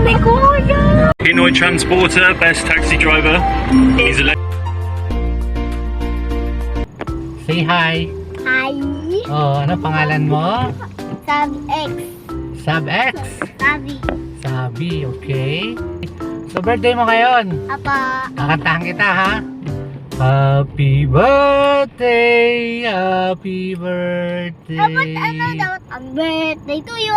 ni Kuya! Pinoy Transporter, best taxi driver. He's a Say hi. Hi! Oh, ano pangalan mo? Sub X. Sub X. Sabi. Sabi, okay. So birthday mo ngayon. Apa. Kakantahan kita ha. Happy birthday, happy birthday. Dapat ano dapat? Happy birthday to you.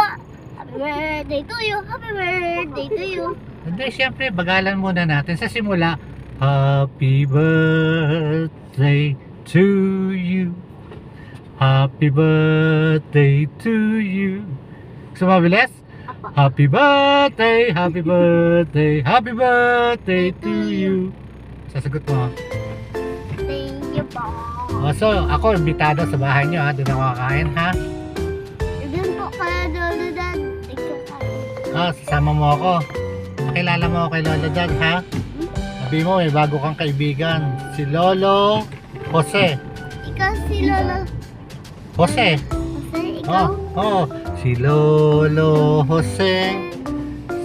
Happy birthday to you. Happy birthday to you. Hindi, syempre, bagalan muna natin sa simula. Happy birthday to you. Happy birthday to you. Gusto mo mabilis? Happy birthday, happy birthday, happy birthday to you. Sasagot mo. Thank you po. So, ako, imbitado sa bahay nyo ha. Doon ako kakain ha. Doon po kaya Lolo Dad. Thank you po. Sasama mo ako. Makilala mo ako kay Lolo Dad ha. Sabi mo, may bago kang kaibigan. Si Lolo Jose. Ikaw si Lolo. Jose. Jose, ikaw? Oh, si Lolo Jose.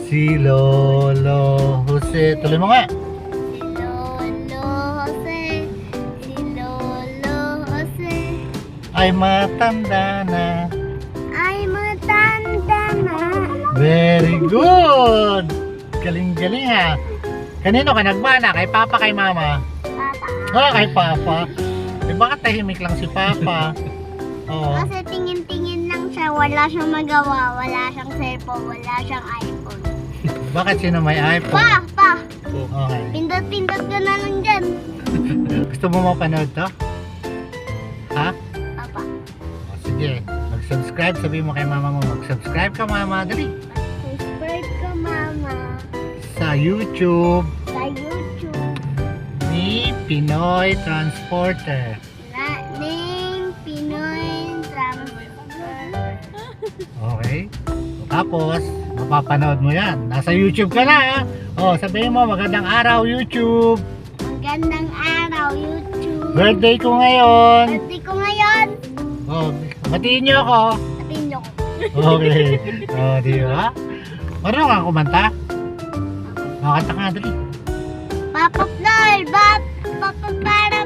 Si Lolo Jose. Tuloy mo nga. Si Lolo Jose. Si Lolo Jose. Ay matanda na. Ay matanda na. Very good. Galing-galing ha. Kanino ka nagmana? Kay Papa, kay Mama? Papa. Kay Papa. Eh bakit tahimik lang si Papa? Oh. Kasi tingin-tingin lang siya, wala siyang magawa, wala siyang cellphone, wala siyang iPhone. Bakit sino may iPhone? Pa! Okay. Pindot-pindot ka na lang dyan. Gusto mo mapanood to? Ha? Papa. O, sige. Mag-subscribe. Sabi mo kay Mama mo, mag-subscribe ka Mama. Dali. Subscribe ka, Mama. Sa YouTube Sa YouTube. ni Pinoy Transporter. Name Pinoy Transporter. Okay? Tapos, mapapanood mo yan. Nasa YouTube ka na ha. O, sabihin mo, magandang araw YouTube. Magandang araw, YouTube. Birthday ko ngayon. Birthday ko ngayon. O, batiin niyo ako. Atin ko. Okay. O, di ba? Marunong ka kumanta? Makanta ka nga dali. Papaplol, papapara,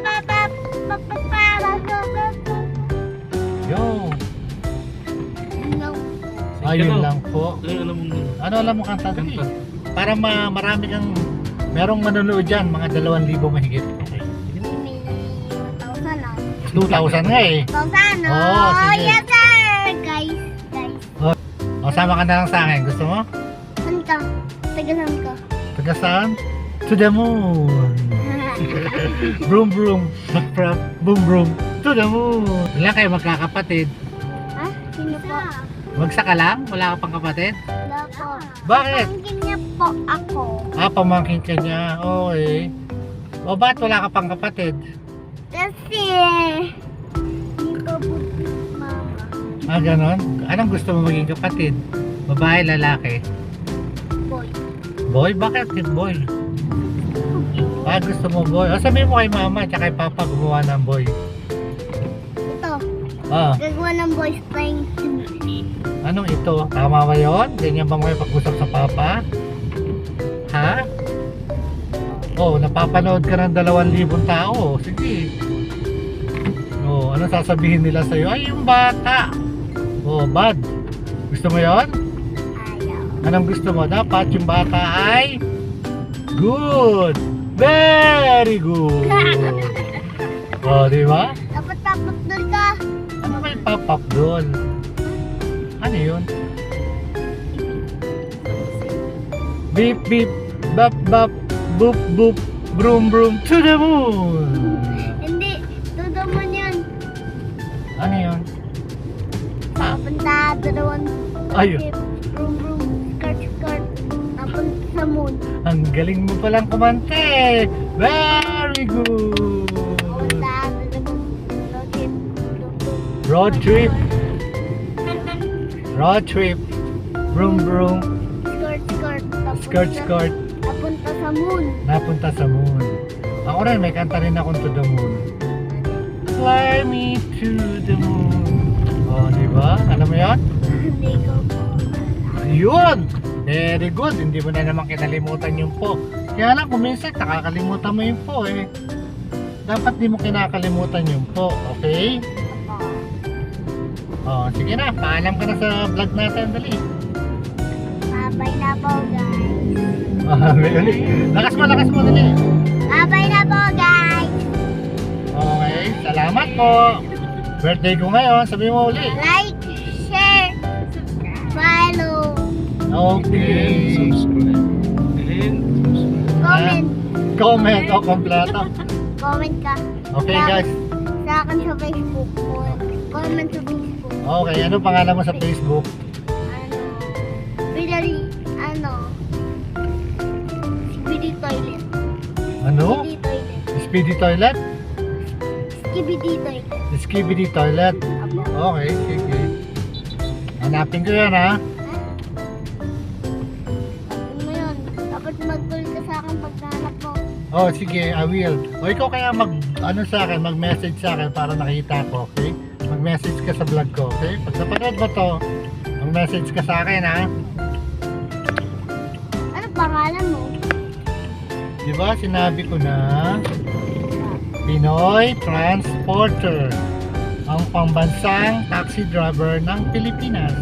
papapara, Yo. no. Ayun lang po. alam mo Ano alam mo kanta dali? Para marami kang merong manonood dyan, mga 2,000 mahigit. Okay. May 1,000 lang. 2,000 nga eh. 1,000, no? Oo, sige. Yes, sir! Guys. O, sama ka na lang sa akin. Gusto mo? Saan ka? Taga-saan ka? Taga saan? To the moon. Broom broom. Boom broom. To the moon. Ilan kayo magkakapatid? Ha? Sino po? Magsa ka lang? Wala ka pang kapatid? Wala po. Bakit? Pamangkin niya po ako. Pamangkin ka niya. Okay. O, ba't wala ka pang kapatid? Kasi, hindi ko buti mama. Ganon? Anong gusto mo maging kapatid? Babae, lalaki? Boy. Boy? Bakit boy? Gusto mo boy? O, sabihin mo kay mama at kay papa gumawa ng boy. Ito. Ah, Gagawa ng boy strength. anong ito? Tama ba yun? Ganyan ba may pag-usap sa papa? Ha? Oh, napapanood ka ng 2,000 tao. Sige. Oh, ano sasabihin nila sa'yo? Ay, yung bata. Oh, bad. Gusto mo yon? Ayaw. Anong gusto mo? Dapat yung bata ay good. Very good. Oh, di ba? Dapat papatol ka. Ano may pop-up doon? Ano yun? Beep beep, bap bap, boop boop, broom broom, to the moon. Hindi. Tudaman yan. Ano yun? Papunta, dalawang Ayun. ship. Vroom, vroom. Skirt, skirt. Napunta sa moon. Ang galing mo palang kumante. Very good. Papunta, dalawang ship. Road trip. Road trip. Broom broom. Skirt, skirt. Skirt skirt. Napunta sa moon. Napunta sa moon. Ako rin, may kanta rin akong to the moon. Fly me to the moon. Oh, di ba? Alam mo yan? Hindi ko po. Yun! Very good. Hindi mo na naman kinalimutan yung po. Kaya lang, kung minsan nakakalimutan mo yung po eh. Dapat di mo kinakalimutan yung po. Okay? Oh, sige na. Paalam ka na sa vlog natin. Dali. Babay na po, guys. Lakas mo, dali. Babay na po, guys. Okay, salamat po. Birthday ko ngayon. Sabi mo uli. Like, share, follow, Okay. comment. Comment o kompleto. Comment ka. Okay guys. Sa akin sa Facebook. Comment sa Facebook. Okay, ano pangalan mo sa Facebook? Skibidi Toilet. Ano? Skibidi Toilet. Speedy Toilet. Skibidi Toilet. Skibidi Toilet. Apo. Okay, sige. Hanapin ko yan ha. Ano mo yun? Dapat mag-call ka sa akin pag nahanap mo. Oh, sige, I will. O ikaw kaya mag-message sa akin para nakita ko, okay? Mag-message ka sa vlog ko, okay? Pag napanood mo to, mag-message ka sa akin ha. Ano pangalan mo? Di ba sinabi ko na Pinoy Transporter, ang pambansang taxi driver ng Pilipinas.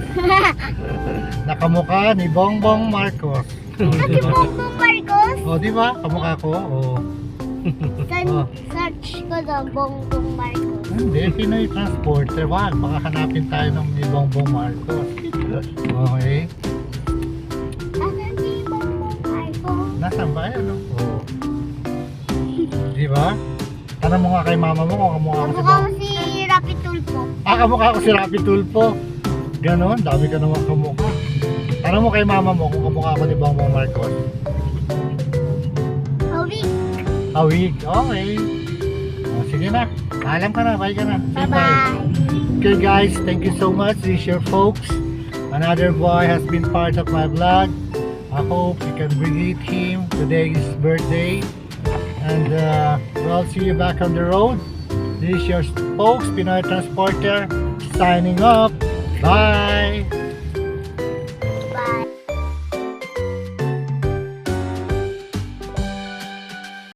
Nakamukha ni Bongbong Marcos. Kasi Bongbong Marcos? O, di ba? Kamukha ko? O. Oh. Search ko daw Bongbong Marcos. Hindi, Pinoy Transporter. Wag, baka hanapin tayo ng ni Bongbong Marcos. Okay. Asan si Bongbong Marcos? Nasaan ba yan? O. Di ba? Tanong mo nga kay mama mo kung kamukha ko si Kamukha Bongbong. ko si Rapi Tulfo. Kamukha ko si Rapi Tulfo. Ganon, dami ka naman kamukha. Tanong mo kay mama mo kung kamukha ko ni Bongbong Marcos. Hawik. Awig, okay. O, sige na. Paalam ka na, bye ka na. Say Bye-bye. Okay guys, thank you so much. This is your folks. Another boy has been part of my vlog. I hope you can greet him. Today is his birthday. And we'll see you back on the road. This is your folks, Pinoy Transporter, signing off. Bye!